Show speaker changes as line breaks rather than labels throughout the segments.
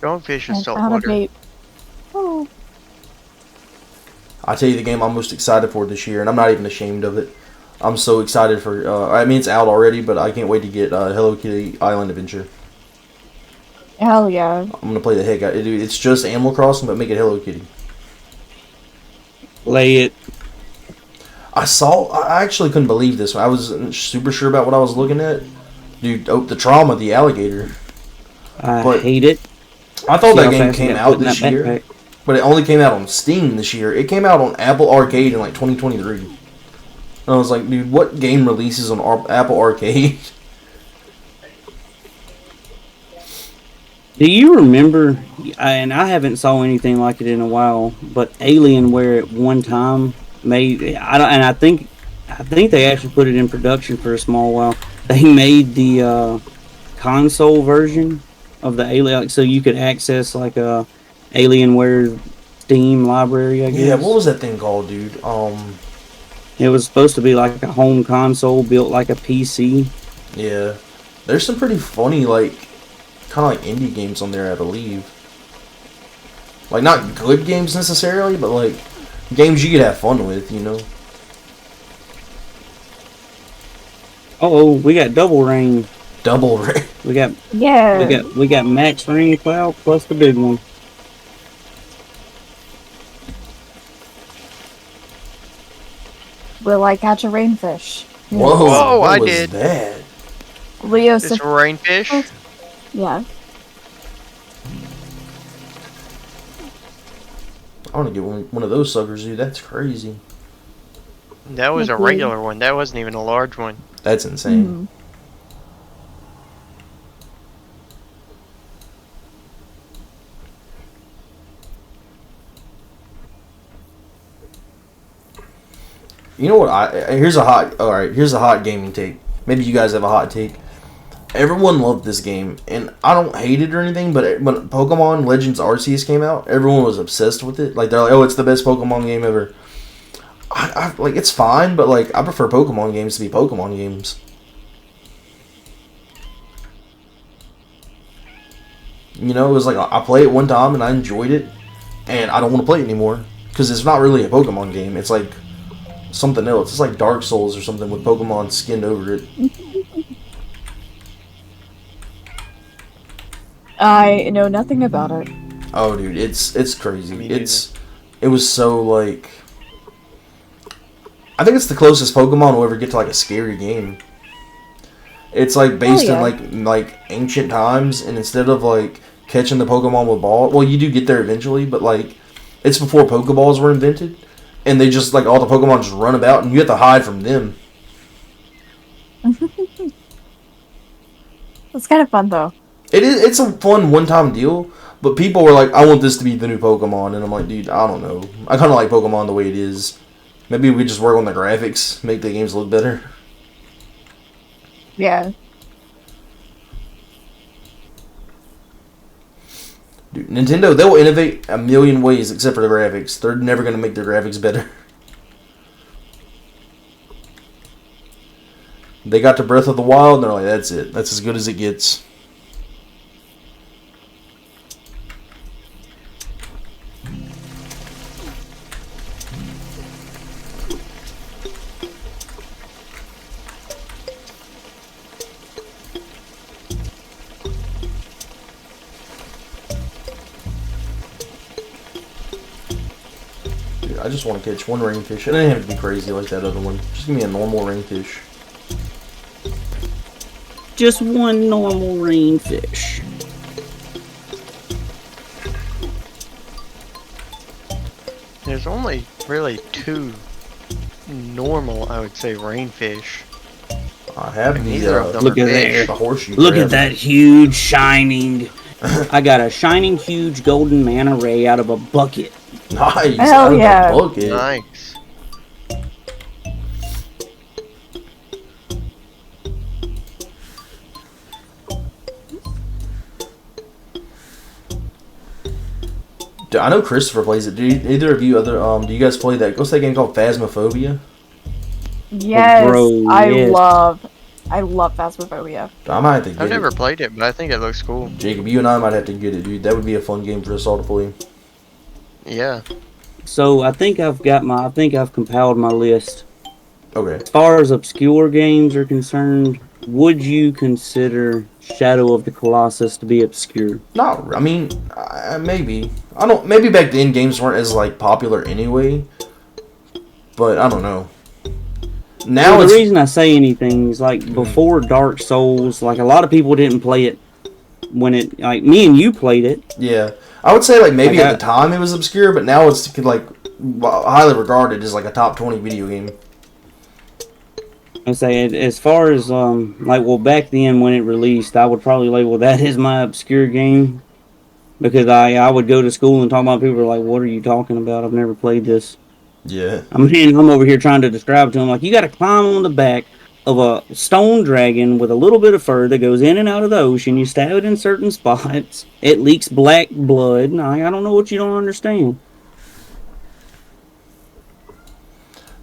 Dogfish is
I found a
saltwater.
bait. Oh.
I tell you the game I'm most excited for this year, and I'm not even ashamed of it. I'm so excited for. I mean, it's out already, but I can't wait to get Hello Kitty Island Adventure.
Hell yeah.
I'm gonna play the heck out. Dude, it's just Animal Crossing, but make it Hello Kitty.
Play it.
I actually couldn't believe this. I wasn't super sure about what I was looking at. Dude, the trauma of the alligator.
I hate it.
I thought
See
that
how
game
fast you
came
got
out
put in
this
that
year,
backpack?
but it only came out on Steam this year. It came out on Apple Arcade in like 2023. And I was like, dude, what game releases on Apple Arcade?
Do you remember, and I haven't saw anything like it in a while, but Alienware at one time made, I think they actually put it in production for a small while. They made the console version of the Alien, like, so you could access like a Alienware Steam library, I guess.
Yeah, what was that thing called, dude?
It was supposed to be like a home console built like a PC.
Yeah, there's some pretty funny kind of like indie games on there, I believe. Like not good games necessarily, but like games you could have fun with, you know.
Oh, we got double rain.
Double Ray.
We got
Yeah.
we got max rain cloud plus the big one.
Will I catch a rainfish?
Whoa,
Whoa,
what
I
was
did.
that?
Leo
It's
said,
rainfish.
yeah.
I want to get one of those suckers, dude. That's crazy.
That was a
Thank you.
regular one. That wasn't even a large one.
That's insane.
Mhm.
You know what? Here's a hot gaming take. Maybe you guys have a hot take. Everyone loved this game, and I don't hate it or anything. But when Pokemon Legends Arceus came out, everyone was obsessed with it. Like they're like, "Oh, it's the best Pokemon game ever." I like it's fine, but like I prefer Pokemon games to be Pokemon games. You know, it was like I played it one time and I enjoyed it, and I don't want to play it anymore because it's not really a Pokemon game. It's like something else. It's like Dark Souls or something with Pokemon skinned over it.
I know nothing about it.
Oh, dude, it's crazy.
Me
It was so like. I think it's the closest Pokemon will ever get to like a scary game. It's like based
yeah.
in like ancient times, and instead of like catching the Pokemon with ball, well, you do get there eventually, but like it's before Pokeballs were invented, and they just like all the Pokemon just run about, and you have to hide from them.
It's kind of fun though.
It's a fun one-time deal, but people were like, I want this to be the new Pokemon, and I'm like, dude, I don't know. I kind of like Pokemon the way it is. Maybe we just work on the graphics, make the games look better.
Yeah.
Dude, Nintendo, they will innovate a million ways except for the graphics. They're never going to make their graphics better. They got to Breath of the Wild, and they're like, that's it. That's as good as it gets. Dude, I just want to catch one ringfish. It doesn't have to be crazy like that other one. Just give me a normal ringfish.
Just one normal rainfish.
There's only really two normal, I would say, rainfish.
I have the,
Neither of them
Look
are
at
big.
there.
the horseshoe
Look
crab.
at that huge shining. I got a shining huge golden manta ray out of a bucket.
Nice.
Hell
out of the
yeah.
bucket.
Nice.
Dude, I know Christopher plays it. Do either of you do you guys play that? What's that game called? Phasmophobia?
Yes,
bro,
I
yes.
love I love Phasmophobia.
I might have to get
I've never
it.
played it, but I think it looks cool.
Jacob, you and I might have to get it, dude. That would be a fun game for us all to play.
Yeah.
So I think I've compiled my list.
Okay.
As far as obscure games are concerned, would you consider Shadow of the Colossus to be obscure?
Not, I mean, maybe. I don't. Maybe back then games weren't as like popular anyway. But I don't know. Now
Well,
it's
the reason I say anything is like before Dark Souls, like a lot of people didn't play it when it, like me and you played it.
yeah. I would say like maybe
Like,
at the time it was obscure, but now it's like highly regarded as like a top 20 video game.
I say as far as like, well, back then when it released, I would probably label that as my obscure game because I would go to school and talk about people were like, what are you talking about? I've never played this.
Yeah.
I mean, I'm over here trying to describe to them like, you got to climb on the back of a stone dragon with a little bit of fur that goes in and out of the ocean. You stab it in certain spots. It leaks black blood. No, I don't know what you don't understand.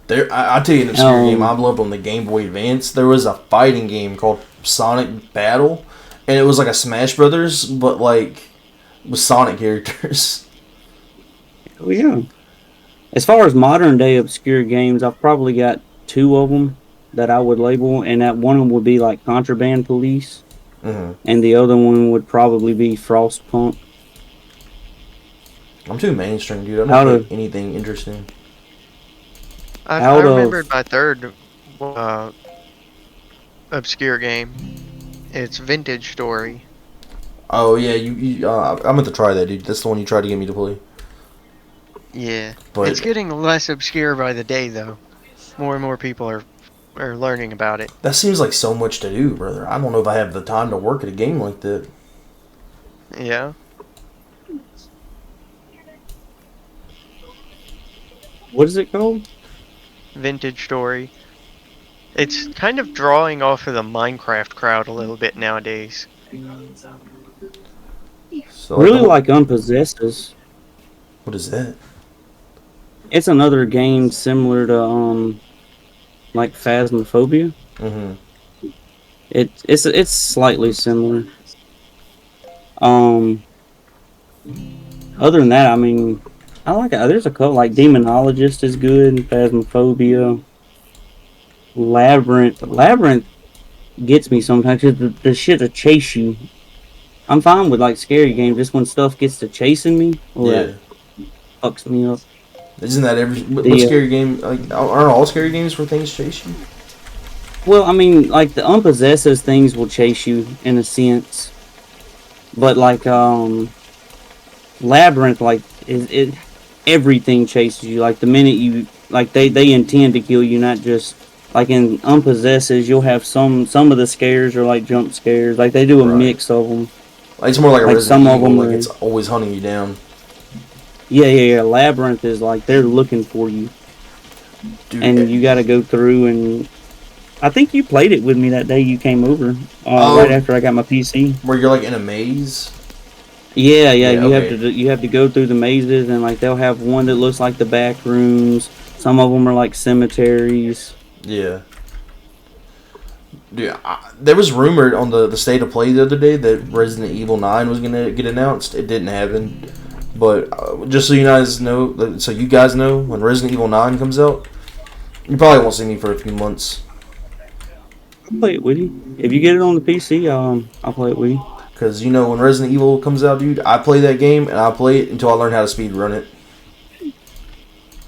I'll tell you an obscure game I loved on the Game Boy Advance. There was a fighting game called Sonic Battle, and it was like a Smash Brothers, but like with Sonic characters.
Oh yeah. As far as modern day obscure games, I've probably got two of them that I would label, and that one of them would be like Contraband Police, and the other one would probably be Frostpunk.
I'm too mainstream, dude. I don't play anything interesting.
I remembered my third obscure game. It's Vintage Story.
Oh yeah, I'm going to try that, dude. That's the one you tried to get me to play.
Yeah,
But
it's getting less obscure by the day, though. More and more people are learning about it.
that seems like so much to do, brother. I don't know if I have the time to work at a game like that.
Yeah.
What is it called?
Vintage Story. It's kind of drawing off of the Minecraft crowd a little bit nowadays.
So
Really like Unpossessed.
what is that?
It's another game similar to like Phasmophobia.
Mm-hmm.
It's slightly similar. Other than that, I mean, I like it. There's a couple like Demonologist is good, Phasmophobia, Labyrinth gets me sometimes. 'Cause the shit to chase you. I'm fine with like scary games. Just when stuff gets to chasing me, that fucks me up.
Isn't that what scary game? Like, aren't all scary games where things chase you?
Well, I mean, like the Unpossessed things will chase you in a sense, but like Labyrinth, like it everything chases you. Like the minute you like they intend to kill you, not just like in Unpossessed. You'll have some of the scares are like jump scares. Like they do a mix of them.
Like, it's more like a Resident
some of
Evil,
them
like it's always hunting you down.
Yeah. Labyrinth is like they're looking for you,
Dude,
and you got to go through. And I think you played it with me that day you came over, right after I got my PC.
Where you're like in a maze.
Yeah. You have to go through the mazes, and like they'll have one that looks like the back rooms. Some of them are like cemeteries.
Yeah. Dude, there was rumored on the State of Play the other day that Resident Evil 9 was gonna get announced. It didn't happen, but just so you guys know, when Resident Evil 9 comes out, you probably won't see me for a few months.
I'll play it with you. If you get it on the PC, I'll play it with you.
Because when Resident Evil comes out, dude, I play that game and I play it until I learn how to speed run it,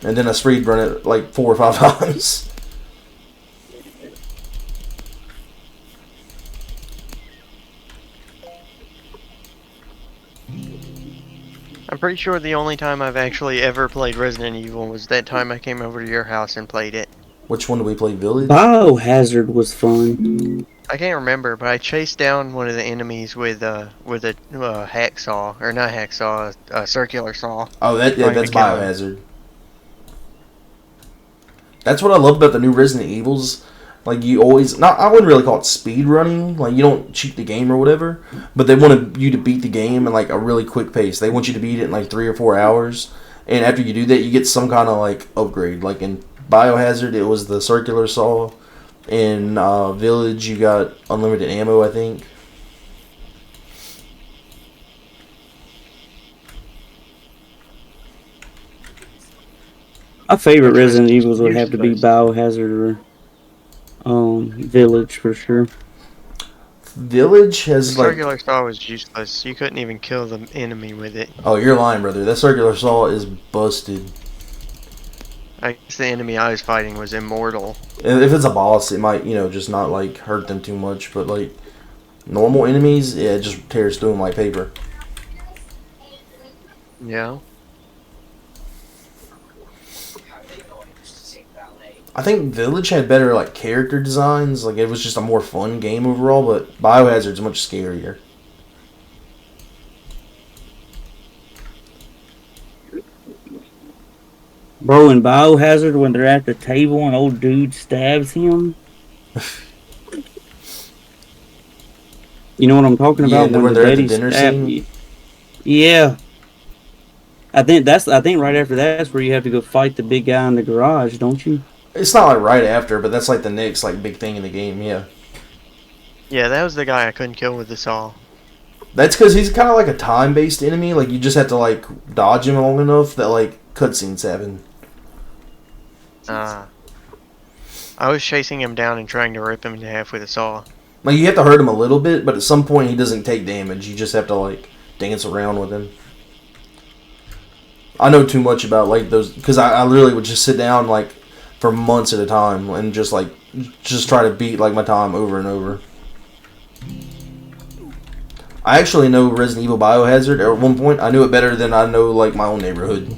and then I speed run it like 4 or 5 times.
I'm pretty sure the only time I've actually ever played Resident Evil was that time I came over to your house and played it.
Which one do we play, Village?
Biohazard was fun.
I can't remember, but I chased down one of the enemies with a hacksaw, or not hacksaw, a circular saw.
Oh, that's Biohazard. That's what I love about the new Resident Evils. Like, you always... I wouldn't really call it speed running. Like, you don't cheat the game or whatever. But they want you to beat the game in, like, a really quick pace. They want you to beat it in, like, 3 or 4 hours. And after you do that, you get some kind of, like, upgrade. Like, in Biohazard, it was the circular saw. In Village, you got unlimited ammo, I think.
My favorite
Which was
Resident Evils would have to be
useless.
Biohazard or Village for sure.
Village
The
has like...
circular saw was useless. You couldn't even kill the enemy with it.
Oh, you're lying, brother. That circular saw is busted.
I guess the enemy I was fighting was immortal.
If it's a boss, it might, just not like hurt them too much. But like normal enemies, yeah, it just tears through them like paper.
Yeah.
I think Village had better like character designs. Like it was just a more fun game overall. But Biohazard's much scarier.
Bro, in Biohazard, when they're at the table and old dude stabs him. You know what I'm talking
Yeah,
about?
when they're at the
lady
dinner
stabbed
scene?
you. Yeah. I think right after that's where you have to go fight the big guy in the garage, don't you?
It's not like right after, but that's like the next like big thing in the game. Yeah,
Yeah, that was the guy I couldn't kill with the saw.
that's because he's kind of like a time-based enemy. Like you just have to like dodge him long enough that like cutscenes happen.
I was chasing him down and trying to rip him in half with a saw.
Like you have to hurt him a little bit, but at some point he doesn't take damage. You just have to like dance around with him. I know too much about like those because I literally would just sit down like for months at a time and just try to beat like my time over and over. I actually know Resident Evil Biohazard. At one point, I knew it better than I know like my own neighborhood.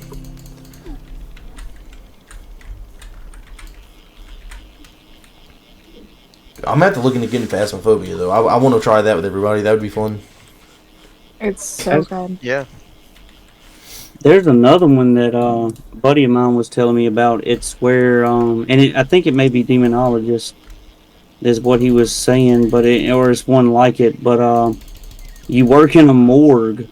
I'm gonna have to look into getting Phasmophobia though. I want to try that with everybody. That would be fun.
It's so good.
Yeah.
There's another one that a buddy of mine was telling me about. It's where I think it may be Demonologist is what he was saying, but or it's one like it. But you work in a morgue,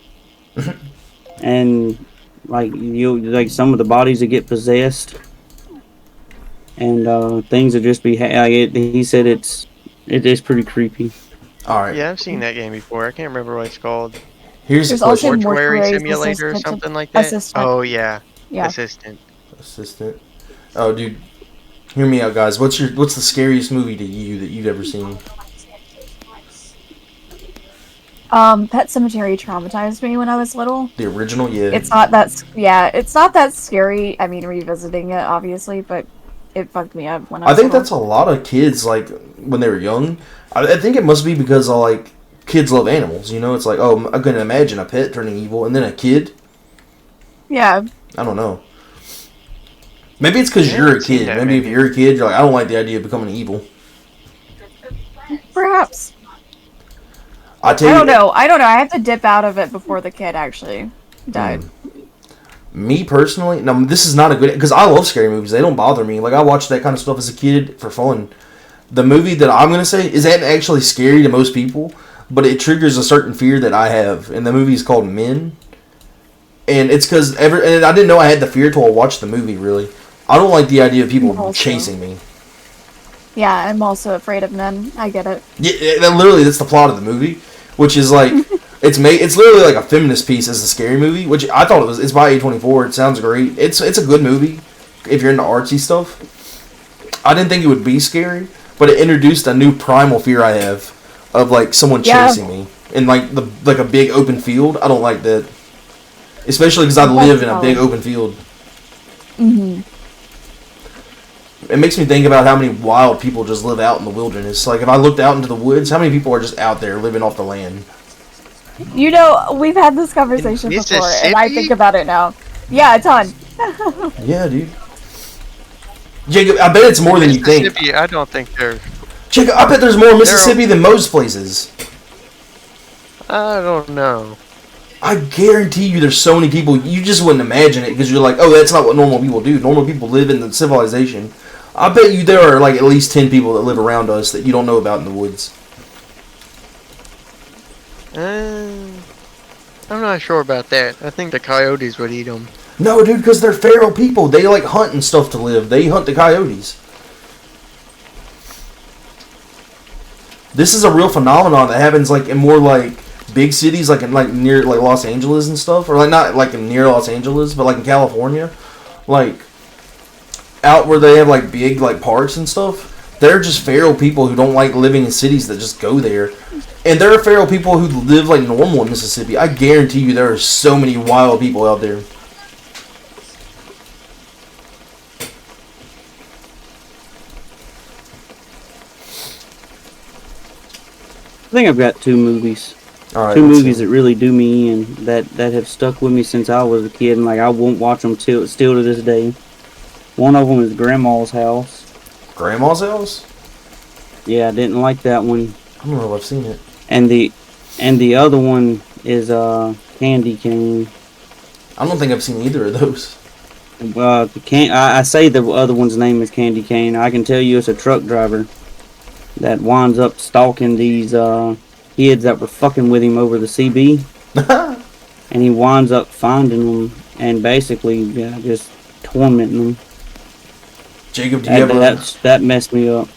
and like some of the bodies that get possessed, and things that just be. He said it is pretty creepy.
All right.
Yeah, I've seen that game before. I can't remember what it's called.
Here's the
There's also
question.
Mortuary
Mortuary
Simulator or
Assistant-
something like that?
Assistant.
Oh, yeah.
Yeah.
Assistant.
Assistant. Oh, dude. Hear me out, guys. What's the scariest movie to you that you've ever seen?
Pet Cemetery traumatized me when I was little.
The original, yeah.
It's not that scary. I mean, revisiting it, obviously, but it fucked me up when I
I
was
think
little.
that's a lot of kids, like, when they were young. I think it must be because, like, kids love animals, you know? It's like, oh, I couldn't imagine a pet turning evil, and then a kid?
Yeah.
I don't know. Maybe it's because
I
you're a
haven't seen
kid.
that
Maybe if
movie.
you're a kid, you're like, I don't like the idea of becoming evil.
Perhaps.
I
I
tell
don't
you,
know. I have to dip out of it before the kid actually died.
Me personally, no, this is not a good, because I love scary movies. They don't bother me. Like, I watched that kind of stuff as a kid for fun. The movie that I'm going to say is actually scary to most people, but it triggers a certain fear that I have. And the movie is called Men. And it's because and I didn't know I had the fear until I watched the movie, really. I don't like the idea of people
Also.
chasing me.
Yeah, I'm also afraid of men. I get it.
Yeah, that's the plot of the movie, which is like, it's literally like a feminist piece as a scary movie, which I thought it was. It's by A24. It sounds great. It's a good movie if you're into artsy stuff. I didn't think it would be scary, but it introduced a new primal fear I have of like someone chasing me in like a big open field. I don't like that. Especially because I live in a big open field.
Mm-hmm.
It makes me think about how many wild people just live out in the wilderness. Like, if I looked out into the woods, how many people are just out there living off the land?
You know, we've had this conversation
In
before, and I
Mississippi?
think about it now. Yeah, a ton.
Yeah, dude. Jacob, I bet it's more than you think.
Mississippi, I don't think they're...
Jacob, I bet there's more Mississippi than most places.
I don't know.
I guarantee you there's so many people, you just wouldn't imagine it because you're like, oh, that's not what normal people do. Normal people live in the civilization. I bet you there are like at least 10 people that live around us that you don't know about in the woods.
I'm not sure about that. I think the coyotes would eat them.
No, dude, because they're feral people. They like hunt and stuff to live. They hunt the coyotes. This is a real phenomenon that happens like in more like big cities, like in like near like Los Angeles and stuff, or like not like in near Los Angeles, but like in California, like out where they have like big like parks and stuff. They're just feral people who don't like living in cities that just go there. And there are feral people who live like normal in Mississippi. I guarantee you there are so many wild people out there.
I think I've got two movies.
All right,
Two
let's
movies
see.
that really do me in, that have stuck with me since I was a kid, and like I won't watch them still to this day. One of them is Grandma's House.
Grandma's House?
Yeah, I didn't like that one.
I don't know if I've seen it.
And the other one is Candy Cane.
I don't think I've seen either of those.
I say the other one's name is Candy Cane. I can tell you it's a truck driver that winds up stalking these kids that were fucking with him over the CB, and he winds up finding them and basically just tormenting them.
Jacob, do you ever...
That messed me up.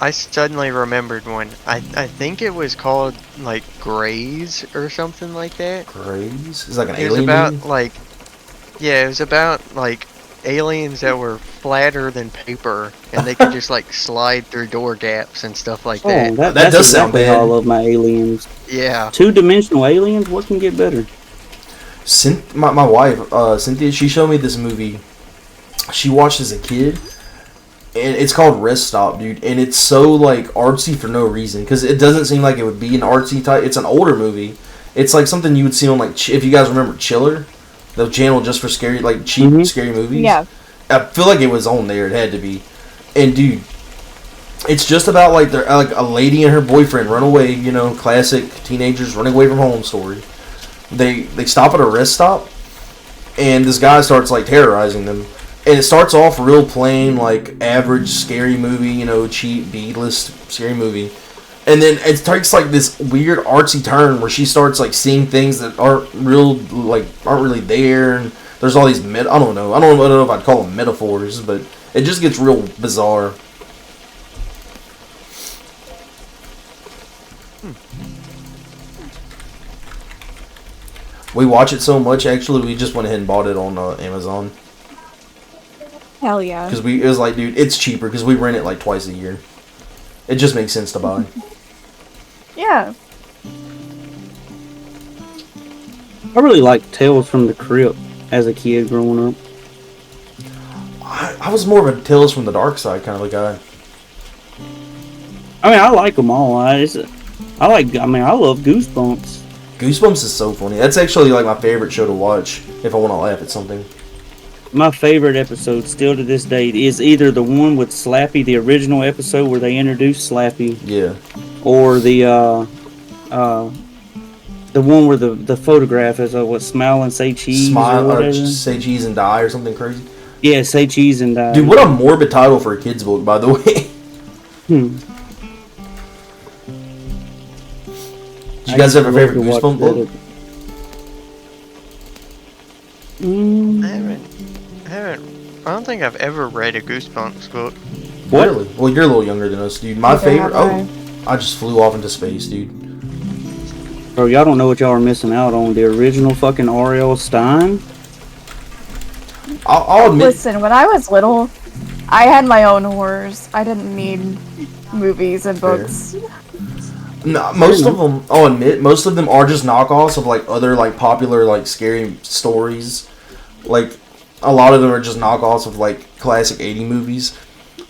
I suddenly remembered one. I think it was called like Grays or something like that.
Grays? Is like an
It was
alien
about
movie?
like, yeah, it was about like aliens that were flatter than paper, and they could just like slide through door gaps and stuff like that.
Oh,
That
that's
does sound
exactly how I
bad.
love my aliens.
Yeah.
Two-dimensional aliens. What can get better?
My wife, Cynthia, she showed me this movie she watched as a kid, and it's called Rest Stop, dude, and it's so like artsy for no reason, because it doesn't seem like it would be an artsy type. It's an older movie. It's like something you would see on like if you guys remember Chiller, the channel just for scary, like cheap scary movies.
Yeah.
I feel like it was on there. It had to be. And dude, it's just about like they're like a lady and her boyfriend run away. You know, classic teenagers running away from home story. They stop at a rest stop, and this guy starts like terrorizing them. And it starts off real plain, like average scary movie, you know, cheap B-list scary movie. And then it takes like this weird artsy turn where she starts like seeing things that aren't really there. And there's all these I don't know if I'd call them metaphors, but it just gets real bizarre. We watch it so much, actually, we just went ahead and bought it on Amazon.
Hell yeah.
Because it was like, dude, it's cheaper because we rent it like twice a year. It just makes sense to buy.
Yeah.
I really liked Tales from the Crypt as a kid growing up.
I was more of a Tales from the Dark Side kind of a guy.
I mean, I like them all. I love Goosebumps.
Goosebumps is so funny. That's actually like my favorite show to watch if I want to laugh at something.
My favorite episode, still to this day, is either the one with Slappy, the original episode where they introduced Slappy,
Yeah.
or the one where the photograph is Smile and Say Cheese
Smile
or
or
whatever.
Say Cheese and Die or something crazy.
Yeah, Say Cheese and Die.
Dude, what a morbid title for a kid's book, by the way. Did you guys have a favorite Goosebumps book?
I don't think I've ever read a Goosebumps book.
What?
Really? Well, you're a little younger than us, dude. My
Neither
favorite...
have
I just flew off into space, dude.
Bro, y'all don't know what y'all are missing out on. The original fucking R.L. Stein.
I'll admit...
Listen, when I was little, I had my own horrors. I didn't need movies and books.
No, most of them, I'll admit, most of them are just knockoffs of like other like popular like scary stories. Like a lot of them are just knockoffs of like classic 80 movies.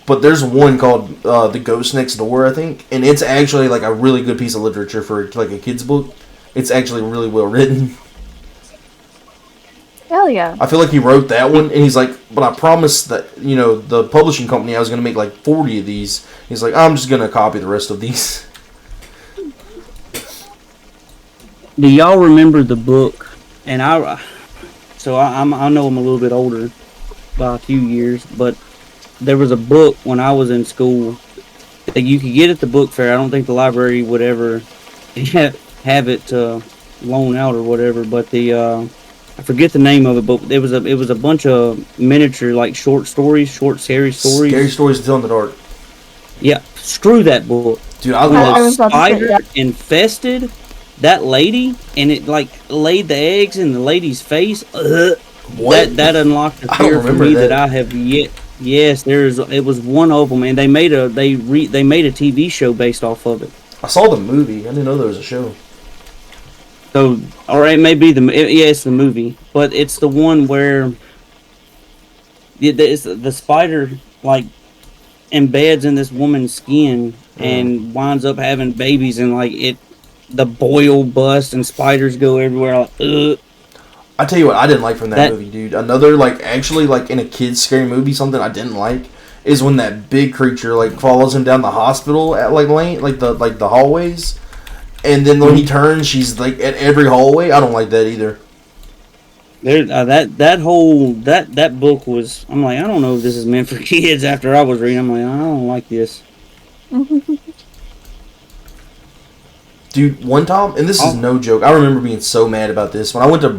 But there's one called The Ghost Next Door, I think, and it's actually like a really good piece of literature for like a kid's book. It's actually really well written.
Hell yeah.
I feel like he wrote that one, and he's like, but I promised that, you know, the publishing company I was going to make like 40 of these. He's like, I'm just going to copy the rest of these.
Do y'all remember the book? And I know I'm a little bit older by a few years, but there was a book when I was in school that you could get at the book fair. I don't think the library would ever have it loan out or whatever, but I forget the name of it, but it was a bunch of miniature like short scary stories.
Scary Stories to Tell in the Dark.
Yeah, screw that book.
Dude, I
When
love.
I
the
was about to say,
spider
yeah.
infested that lady, and it like laid the eggs in the lady's face.
What?
That unlocked a
I don't
fear for
remember
me
that.
that I have yet. Yes, it was one of them, and they made a TV show based off of it.
I saw the movie. I didn't know there was a show.
So, or it may be yeah, it's the movie, but it's the one where the spider like embeds in this woman's skin and winds up having babies, and like the boil busts and spiders go everywhere. Like, ugh.
I tell you what, I didn't like from that
That
movie, dude. Another like actually like in a kid's scary movie, something I didn't like is when that big creature like follows him down the hospital at like lane like the hallways, and then when he turns, she's like at every hallway. I don't like that either.
there that book was. I'm like, I don't know if this is meant for kids. After I was reading, I'm like, I don't like this.
Dude, one time, and this is no joke, I remember being so mad about this. When I went to I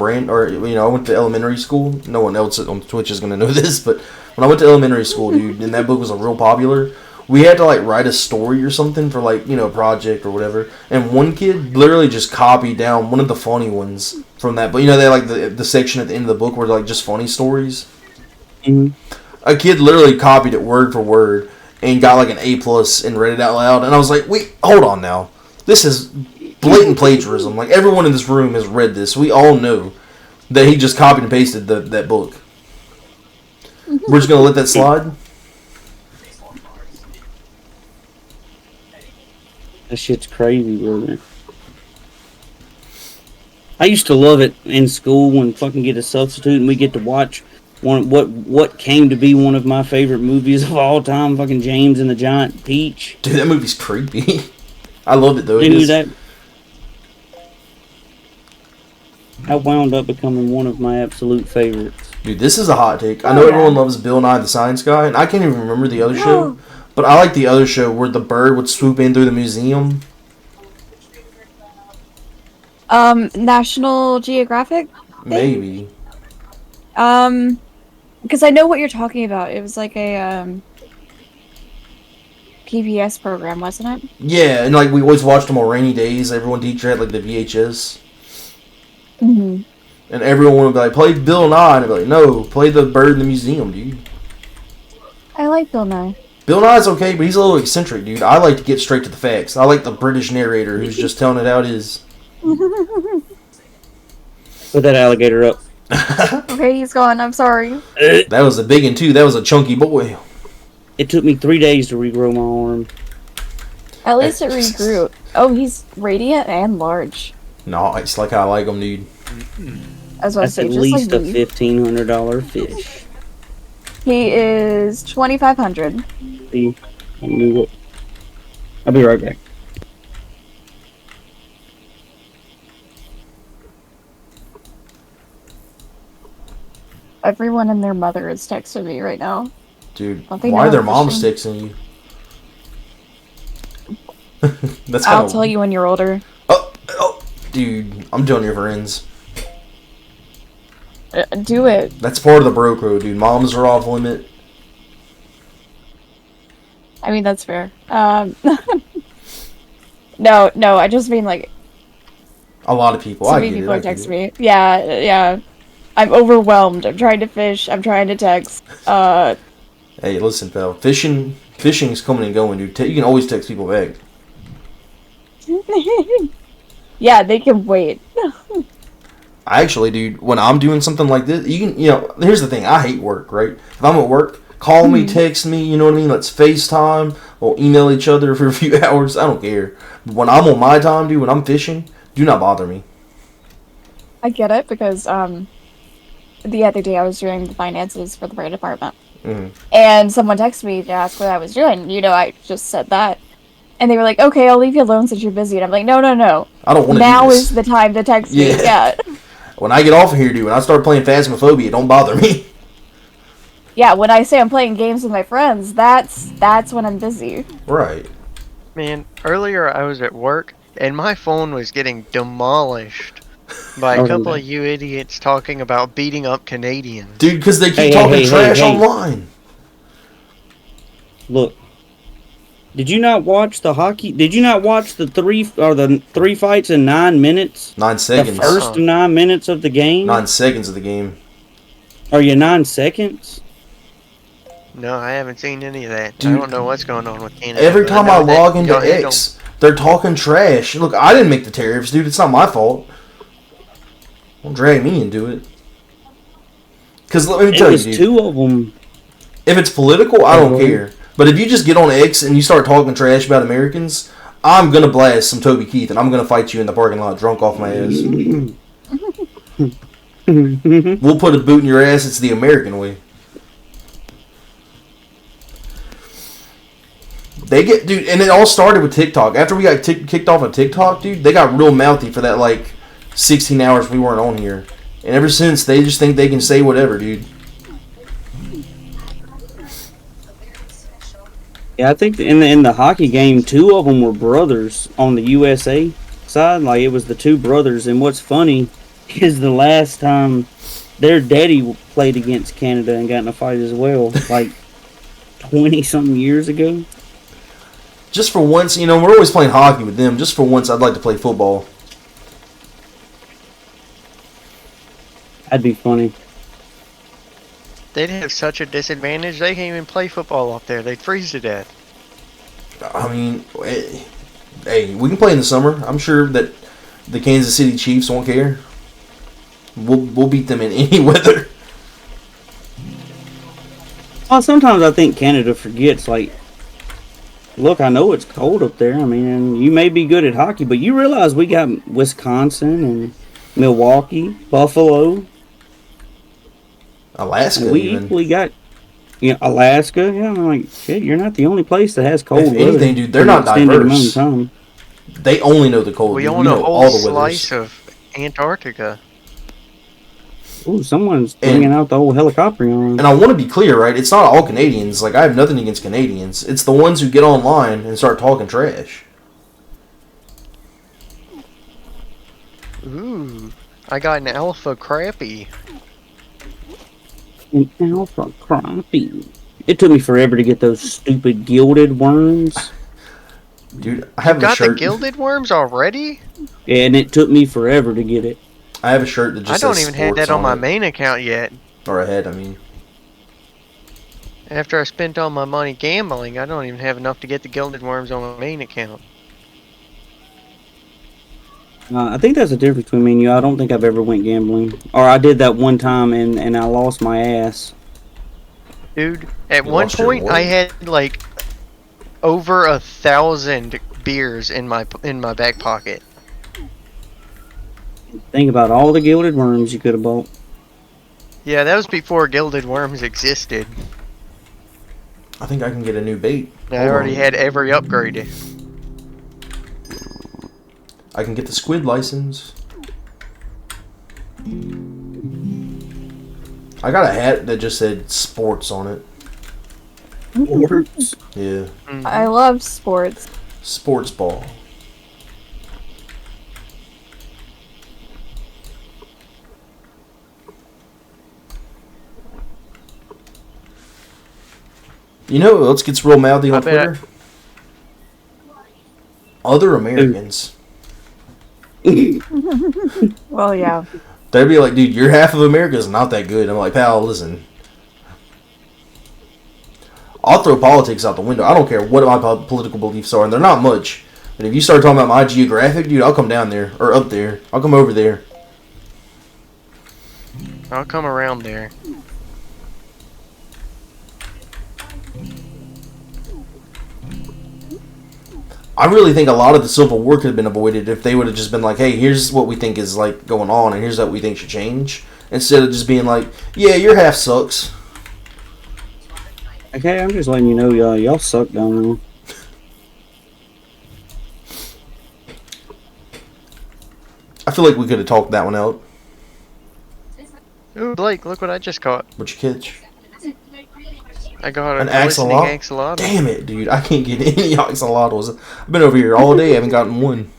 went to elementary school. No one else on Twitch is going to know this, but when I went to elementary school, dude, and that book was real popular, we had to, like, write a story or something for, like, a project or whatever. And one kid literally just copied down one of the funny ones from that book. They had, like, the section at the end of the book where, like, just funny stories.
Mm-hmm.
A kid literally copied it word for word and got, like, an A+ and read it out loud. And I was like, wait, hold on now. This is blatant plagiarism. Like, everyone in this room has read this. We all know that he just copied and pasted that book. We're just going to let that slide?
That shit's crazy, brother. I used to love it in school when fucking get a substitute and we get to watch what came to be one of my favorite movies of all time, fucking James and the Giant Peach.
Dude, that movie's creepy. I loved it though.
Dude, that wound up becoming one of my absolute favorites.
Dude, this is a hot take. I know everyone loves Bill Nye the Science Guy, and I can't even remember the other show, but I like the other show where the bird would swoop in through the museum.
National Geographic?
Maybe.
Because I know what you're talking about. It was like a, PBS program, wasn't it?
Yeah, and like we always watched them on rainy days. Everyone teacher had like the VHS.
Mm-hmm.
And everyone would be like, play Bill Nye, and I'd be like, no, play the bird in the museum, dude.
I like Bill Nye.
Bill Nye's okay, but he's a little eccentric, dude. I like to get straight to the facts. I like the British narrator who's just telling it how it is.
Put that alligator up.
Okay, he's gone. I'm sorry.
That was a big one, too. That was a chunky boy.
It took me 3 days to regrow my arm.
At least it regrew. Oh, he's radiant and large.
No, it's like how I like them, dude.
I was about to
That's
say,
at
just
least
like
a
me.
$1,500 fish.
He is 2,500.
See, I'll move it. I'll be right back.
Everyone and their mother is texting me right now.
Dude,
Don't they
why
know
are their
I'm
moms
fishing?
texting you? That's
I'll
kinda...
tell you when you're older.
Oh, dude, I'm doing your friends.
Do it.
That's part of the bro code, dude. Moms are off limit.
I mean, that's fair. No, I just mean like
A lot of people.
so
I
many
get
people
it.
are texting me. Yeah. I'm overwhelmed. I'm trying to fish. I'm trying to text.
Hey, listen, pal. Fishing's coming and going, dude. You can always text people back.
Yeah, they can wait.
Actually, dude, when I'm doing something like this, here's the thing. I hate work, right? If I'm at work, call me, text me, you know what I mean? Let's FaceTime. We'll email each other for a few hours. I don't care. But when I'm on my time, dude, when I'm fishing, do not bother me.
I get it because the other day I was doing the finances for the fire department, and someone texted me to ask what I was doing. I just said that, and they were like, "Okay, I'll leave you alone since you're busy." And I'm like, "No.
I don't want to
Now
do this.
is the time to text me." Yeah.
When I get off of here, dude, when I start playing Phasmophobia, don't bother me.
Yeah, when I say I'm playing games with my friends, that's when I'm busy.
Right.
Man, earlier I was at work and my phone was getting demolished by a
Oh,
couple
yeah.
of you idiots talking about beating up Canadians.
Dude, because they keep
Hey,
talking
hey,
trash
hey.
online.
Look, Did you not watch the hockey? Did you not watch the three fights in 9 minutes?
9 seconds.
The first 9 minutes of the game.
9 seconds of the game.
Are you 9 seconds?
No, I haven't seen any of that.
Dude,
I don't know what's going on with Canada.
Every time I log into
y'all hate
X, they're talking trash. Look, I didn't make the tariffs, dude. It's not my fault. Don't drag me into it. Because let me tell you, dude.
Two of them.
If it's political, I don't care. But if you just get on X and you start talking trash about Americans, I'm gonna blast some Toby Keith and I'm gonna fight you in the parking lot drunk off my ass. We'll put a boot in your ass. It's the American way. They get, dude, and it all started with TikTok. After we got kicked off of TikTok, dude, they got real mouthy for that, like, 16 hours we weren't on here. And ever since, they just think they can say whatever, dude.
Yeah, I think in the hockey game, 2 of them were brothers on the USA side. Like, it was the 2 brothers. And what's funny is the last time their daddy played against Canada and got in a fight as well, like 20-something years ago.
Just for once, you know, we're always playing hockey with them. Just for once, I'd like to play football.
That'd be funny.
They'd have such a disadvantage. They can't even play football up there. They'd freeze to death.
I mean, hey, we can play in the summer. I'm sure that the Kansas City Chiefs won't care. We'll beat them in any weather.
Well, sometimes I think Canada forgets, like, look, I know it's cold up there. I mean, and you may be good at hockey, but you realize we got Wisconsin and Milwaukee, Buffalo.
Alaska,
we
even.
equally got, Alaska. Yeah, I'm like, shit, you're not the only place that has cold weather.
If anything, dude, they're not diverse.
Time.
They only know the cold.
We
dude.
own a
know
whole
all the
slice
weathers.
of Antarctica.
Ooh, someone's bringing out the old helicopter on.
And I want to be clear, right? It's not all Canadians. Like, I have nothing against Canadians. It's the ones who get online and start talking trash.
Ooh, I got an alpha crappie.
An alpha crappie. It took me forever to get those stupid gilded worms.
Dude, I have
You
a
got
shirt.
the gilded worms already?
And it took me forever to get it.
I have a shirt that
I
just
don't
says
even have
sports
that on my
it.
main account yet.
Or a head, I mean.
After I spent all my money gambling, I don't even have enough to get the gilded worms on my main account.
I think that's the difference between me and you. I don't think I've ever went gambling. Or I did that one time and I lost my ass.
Dude, at
You
one
lost your
point
what?
I had like over 1,000 beers in my back pocket.
Think about all the gilded worms you could have bought.
Yeah, that was before gilded worms existed.
I think I can get a new bait.
I already had every upgrade.
I can get the squid license. I got a hat that just said sports on it.
Worms.
Yeah.
I love sports.
Sports ball. You know what else gets real mouthy on
I bet.
Twitter? Other Americans.
Well, yeah.
They'd be like, dude, your half of America's not that good. I'm like, pal, listen. I'll throw politics out the window. I don't care what my political beliefs are, and they're not much. But if you start talking about my geographic, dude, I'll come down there. Or up there. I'll come over there.
I'll come around there.
I really think a lot of the Civil War could have been avoided if they would have just been like, hey, here's what we think is like going on, and here's what we think should change. Instead of just being like, yeah, your half sucks.
Okay, I'm just letting you know, y'all suck down there.
I feel like we could have talked that one out.
Ooh, Blake, look what I just caught.
What you catch?
I got
An
a glistening
axolotl?
axolotl.
Damn it, dude. I can't get any axolotls. I've been over here all day. I haven't gotten one.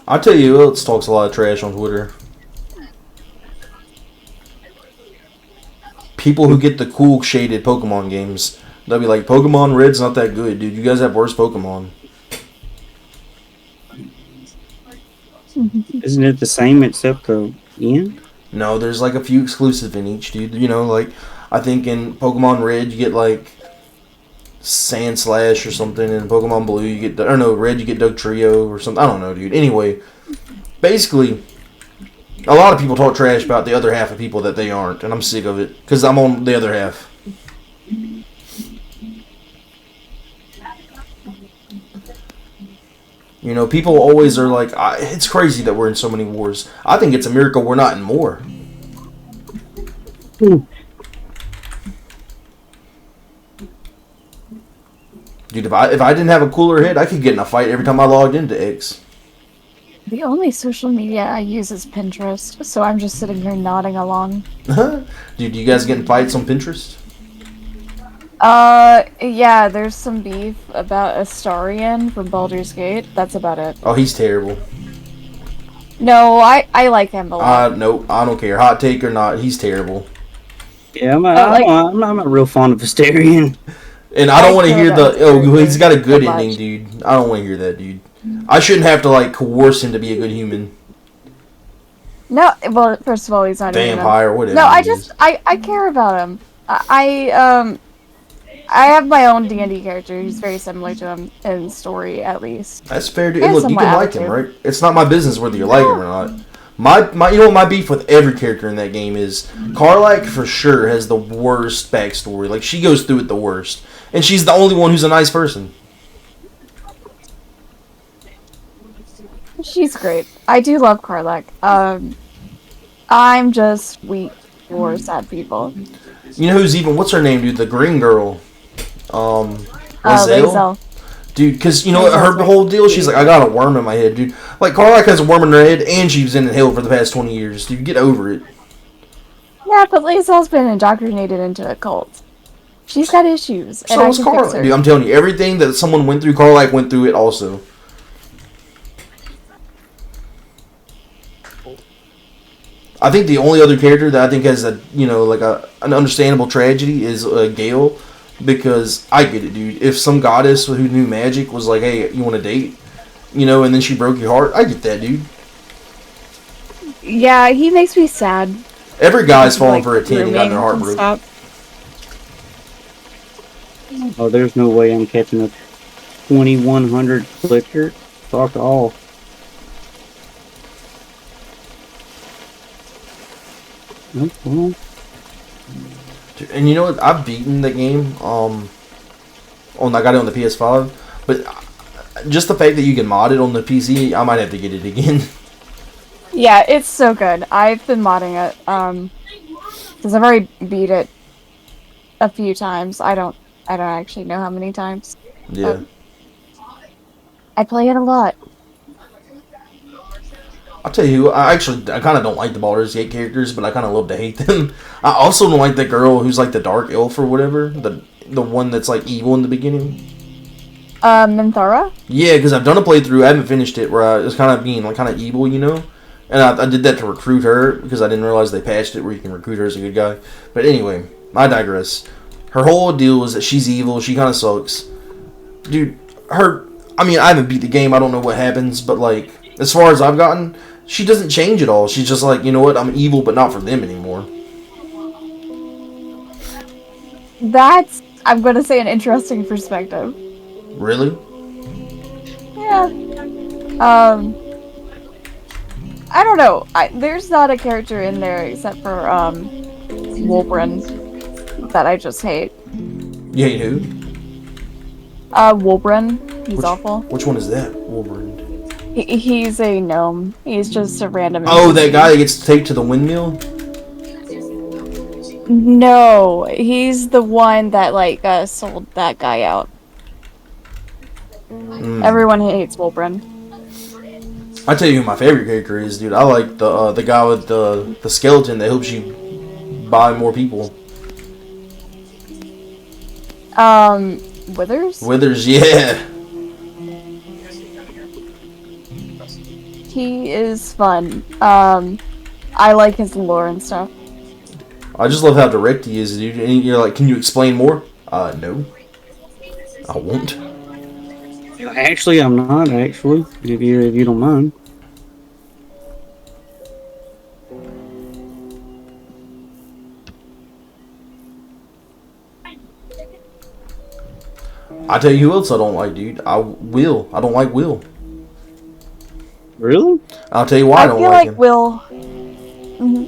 I'll tell you who else talks a lot of trash on Twitter. People who get the cool shaded Pokemon games. They'll be like, Pokemon Red's not that good, dude. You guys have worse Pokemon.
Isn't it the same except the end?
No, there's like a few exclusive in each, dude. You know, like, I think in Pokemon Red you get like Sand Slash or something. In Pokemon Blue you get, or no, Red you get Dugtrio or something. I don't know, dude. Anyway, basically, a lot of people talk trash about the other half of people that they aren't, and I'm sick of it because I'm on the other half. You know, people always are like, it's crazy that we're in so many wars. I think it's a miracle we're not in more. Dude, if I didn't have a cooler head, I could get in a fight every time I logged into X.
The only social media I use is Pinterest, so I'm just sitting here nodding along.
Dude, you guys get in fights on Pinterest?
Yeah, there's some beef about Astarion from Baldur's Gate. That's about it.
Oh, he's terrible.
No, I like him a lot.
No, I don't care. Hot take or not, he's terrible.
Yeah, I'm not real fond of Astarion.
And I don't want to hear he's got a good
so
ending, dude. I don't want to hear that, dude. I shouldn't have to, like, coerce him to be a good human.
No, well, first of all, he's not a human.
Vampire, whatever.
No, I care about him. I have my own D&D character who's very similar to him in story, at least.
That's fair, dude.
And
Look, you can like him, right? It's not my business whether you like him or not. My, you know what my beef with every character in that game is? Karlach, for sure, has the worst backstory. Like, she goes through it the worst. And she's the only one who's a nice person.
She's great. I do love Karlach. I'm just weak for sad people.
You know who's even... What's her name, dude? The green girl. Lae'zel?
Lae'zel.
Dude, because, you know, her whole deal, she's like, I got a worm in my head, dude. Like, Karlach has a worm in her head, and she was in hell for the past 20 years. Dude, get over it.
Yeah, but Lae'zel's been indoctrinated into a cult. She's got issues, and
So
I
was
can fix
Karlach.
her.
Dude, I'm telling you, everything that someone went through, Karlach went through it also. I think the only other character that I think has a, you know, like an understandable tragedy is Gale, because I get it, dude. If some goddess who knew magic was like, hey, you want to date, you know, and then she broke your heart, I get that, dude.
Yeah, he makes me sad.
Every guy's fallen
Like,
for a 10 and got their heart broke.
stop.
Oh, there's no way I'm catching a 2100 flicker. Fuck off. Nope, well,
And you know what? I've beaten the game. I got it on the PS5, but just the fact that you can mod it on the PC, I might have to get it again.
Yeah, it's so good. I've been modding it, because I've already beat it a few times. I don't actually know how many times.
Yeah.
I play it a lot.
I'll tell you, I kind of don't like the Baldur's Gate characters, but I kind of love to hate them. I also don't like the girl who's like the dark elf or whatever, the one that's like evil in the beginning.
Minthara?
Yeah, because I've done a playthrough, I haven't finished it, where I was kind of being like kind of evil, you know? And I did that to recruit her, because I didn't realize they patched it where you can recruit her as a good guy. But anyway, I digress. Her whole deal is that she's evil, she kind of sucks. Dude, I haven't beat the game, I don't know what happens, but like, as far as I've gotten, she doesn't change at all. She's just like, you know what, I'm evil, but not for them anymore.
That's, I'm gonna say, an interesting perspective.
Really?
Yeah. I don't know. There's not a character in there except for, Wolbrin that I just hate.
You hate who?
Wolbrin. He's awful.
Which one is that? Wolverine.
He's a gnome. He's just a random...
Oh, that guy that gets taped to the windmill?
No, he's the one that, like, sold that guy out. Everyone hates Wolbrin.
I tell you who my favorite character is, dude. I like the guy with the skeleton that helps you buy more people.
Withers?
Withers, yeah.
he is fun. I like his lore and stuff.
I just love how direct he is, dude. And you're like, can you explain more? No. I won't.
Actually, I'm not. Actually, if you don't mind.
I tell you who else I don't like, dude. I don't like Will.
Really?
I'll tell you why I don't
feel
like
like
him.
Will.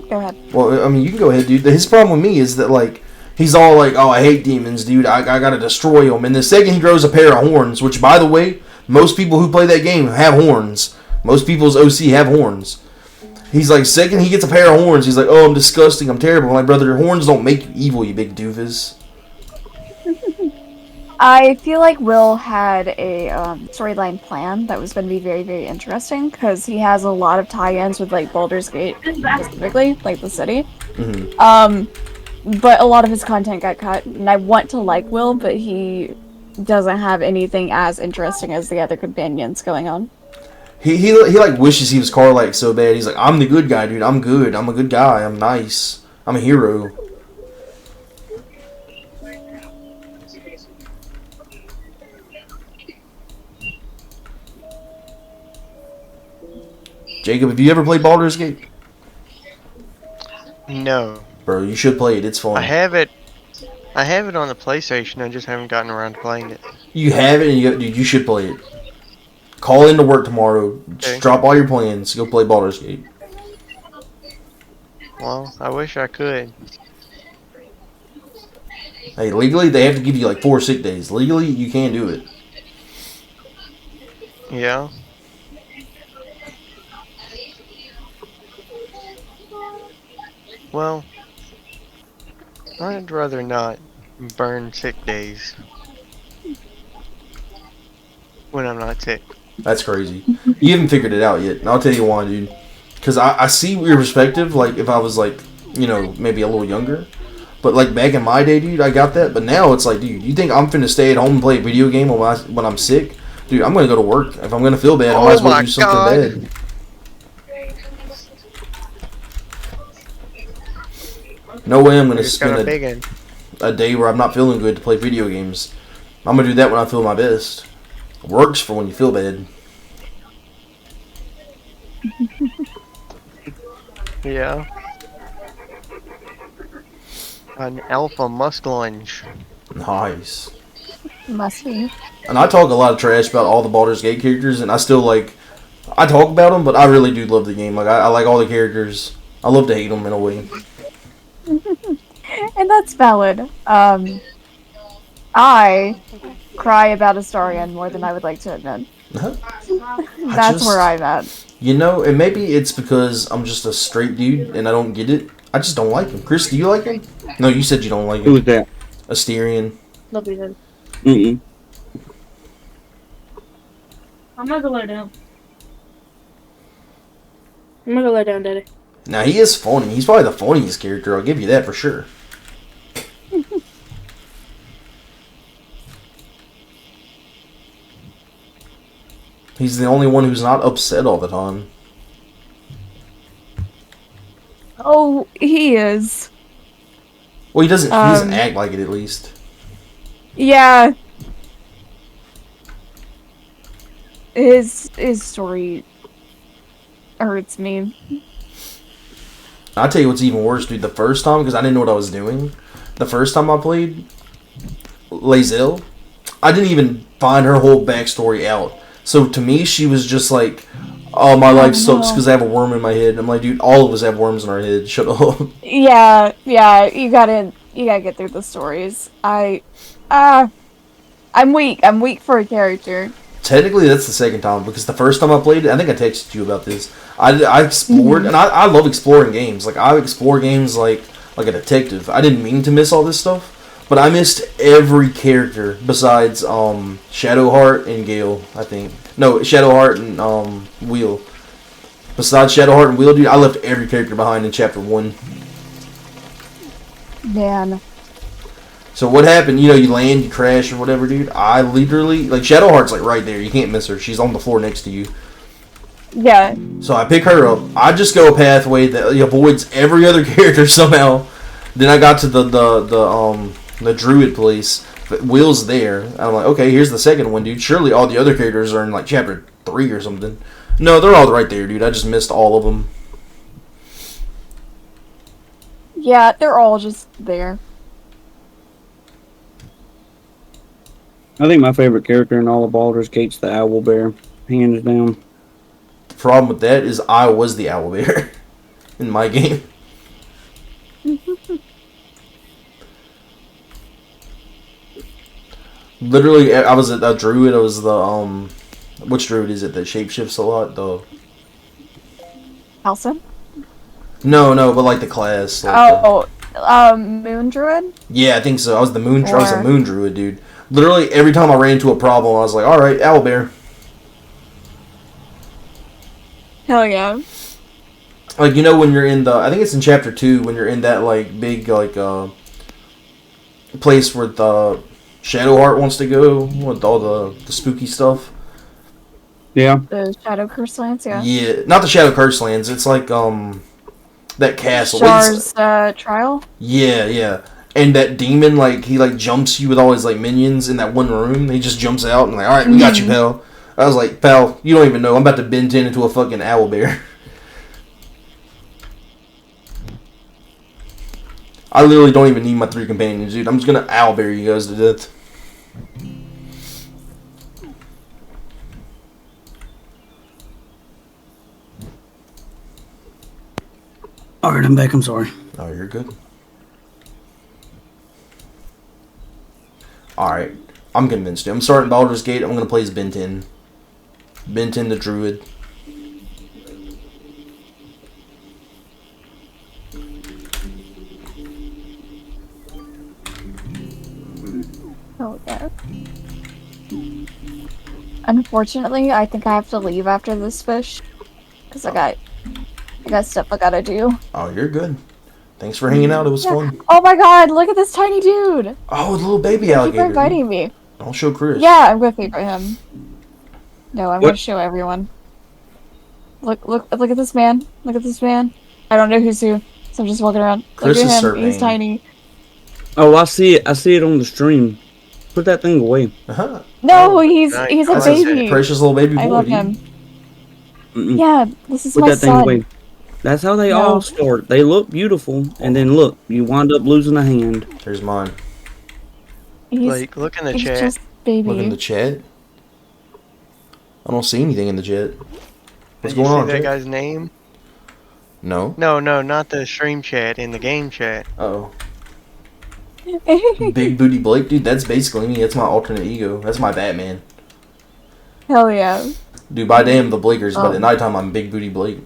Go ahead.
Well, I mean, you can go ahead, dude. His problem with me is that, like, he's all like, oh, I hate demons, dude. I gotta destroy them. And the second he grows a pair of horns, which, by the way, most people who play that game have horns. Most people's OC have horns. He's like, second he gets a pair of horns, he's like, oh, I'm disgusting, I'm terrible. I'm like, brother, your horns don't make you evil, you big doofus.
I feel like Will had a storyline plan that was going to be very, very interesting because he has a lot of tie-ins with like Baldur's Gate specifically, like the city. But a lot of his content got cut, and I want to like Will, but he doesn't have anything as interesting as the other companions going on.
He like wishes he was Carl like so bad. He's like, I'm the good guy, dude. I'm good. I'm a good guy. I'm nice. I'm a hero. Jacob, have you ever played Baldur's Gate?
No.
Bro, you should play it. It's fun.
I have it on the PlayStation. I just haven't gotten around to playing it.
You have it, and dude, you should play it. Call into work tomorrow.
Okay.
Just drop all your plans. Go play Baldur's Gate.
Well, I wish I could.
Hey, legally, they have to give you like 4 sick days. Legally, you can do it.
Yeah. Well, I'd rather not burn sick days when I'm not sick.
That's crazy. You haven't figured it out yet. And I'll tell you why, dude. Because I see your perspective, like, if I was, like, you know, maybe a little younger. But, like, back in my day, dude, I got that. But now it's like, dude, you think I'm finna stay at home and play a video game when I'm sick? Dude, I'm gonna go to work. If I'm gonna feel bad, I might as well do something bad. No way I'm gonna spend a day where I'm not feeling good to play video games. I'm gonna do that when I feel my best. Works for when you feel bad.
Yeah. An alpha musk lunge.
Nice.
Must be.
And I talk a lot of trash about all the Baldur's Gate characters, and I still like. I talk about them, but I really do love the game. Like I like all the characters. I love to hate them in a way.
And that's valid. I cry about Astarion more than I would like to admit. That's where I'm at.
You know, and maybe it's because I'm just a straight dude and I don't get it. I just don't like him. Chris, do you like him? No, you said you don't like him.
Who was that?
Astarion.
Nobody did.
Mm-mm.
I'm gonna go lie down. I'm gonna go lie down, Daddy.
Now, he is funny. He's probably the funniest character. I'll give you that for sure. He's the only one who's not upset all the time.
Oh, he is.
Well, he doesn't act like it, at least.
Yeah. His story hurts me.
I'll tell you what's even worse, dude. The first time, because I didn't know what I was doing, the first time I played Lae'zel, I didn't even find her whole backstory out. So to me, she was just like, oh, my life sucks because I have a worm in my head. I'm like, dude, all of us have worms in our head. Shut up.
Yeah, you gotta get through the stories. I'm weak. I'm weak for a character.
Technically, that's the second time, because the first time I played it, I think I texted you about this. I explored, and I love exploring games. Like, I explore games like a detective. I didn't mean to miss all this stuff, but I missed every character besides Shadowheart and Gale, I think. No, Shadowheart and Wheel. Besides Shadowheart and Wheel, dude, I left every character behind in Chapter 1.
Man.
So what happened, you know, you land, you crash, or whatever, dude. I literally, like, Shadowheart's, like, right there. You can't miss her. She's on the floor next to you.
Yeah.
So I pick her up. I just go a pathway that avoids every other character somehow. Then I got to the druid place. But Will's there. I'm like, okay, here's the second one, dude. Surely all the other characters are in like chapter 3 or something. No, they're all right there, dude. I just missed all of them.
Yeah, they're all just there.
I think my favorite character in all of Baldur's Gate's the owl bear, hands down.
The problem with that is I was the owlbear in my game. Literally, I was a druid. I was the which druid is it that shapeshifts a lot? The
Halson?
no, but like the class. Like
Moon Druid?
yeah, I think so. I was the moon. I was a
Or-
moon druid, dude. Literally, every time I ran into a problem, I was like, "All right, owlbear."
Hell yeah.
Like when you're in I think it's in chapter 2 when you're in that like big like place where the Shadowheart wants to go with all the spooky stuff.
Yeah.
The Shadow Curse Lands, yeah.
Yeah, not the Shadow Curse lands. It's like that castle. Wait, it's-
Shar's Trial?
yeah. And that demon, like he like jumps you with all his like minions in that one room. He just jumps out and like, all right, we got you, pal. I was like, pal, you don't even know. I'm about to bend 10 into a fucking owlbear. I literally don't even need my 3 companions, dude. I'm just gonna owlbear you guys to death.
Alright, I'm back. I'm sorry.
Oh, you're good. Alright. I'm convinced. I'm starting Baldur's Gate. I'm gonna play as Benton. Benton the Druid.
Oh, yeah. Unfortunately, I think I have to leave after this fish. Because I got stuff I gotta do.
Oh, you're good. Thanks for hanging out. It was fun.
Oh my god, look at this tiny dude!
Oh, the little baby
Thank you
alligator.
for inviting me.
Don't show Chris.
Yeah, I'm gonna favorite him. No, I'm gonna
What?
show everyone. Look at this man. Look at this man. I don't know who's who, so I'm just walking around.
Chris
Look
is
at him.
surveying.
He's tiny.
Oh, I see it. I see it on the stream. Put that thing away.
Uh-huh.
No,
Oh,
he's
nice.
a
That's
baby.
a precious little baby boy.
I love
dude.
him.
Mm-mm.
Yeah, this is
Put
my
that thing
son.
away. That's how they
No.
all start. They look beautiful, and then look, you wind up losing a hand.
There's mine.
He's,
Like, look in the
he's
chat.
just baby.
Look in the chat. I don't see anything in the chat. What's
Did you
going on,
see that
chat?
guy's name?
No.
No, not the stream chat, in the game chat.
Uh-oh. Big Booty Blake? Dude, that's basically me. That's my alternate ego. That's my Batman.
Hell yeah.
Dude, by damn the Blakers, but
Oh.
at nighttime I'm Big Booty Blake.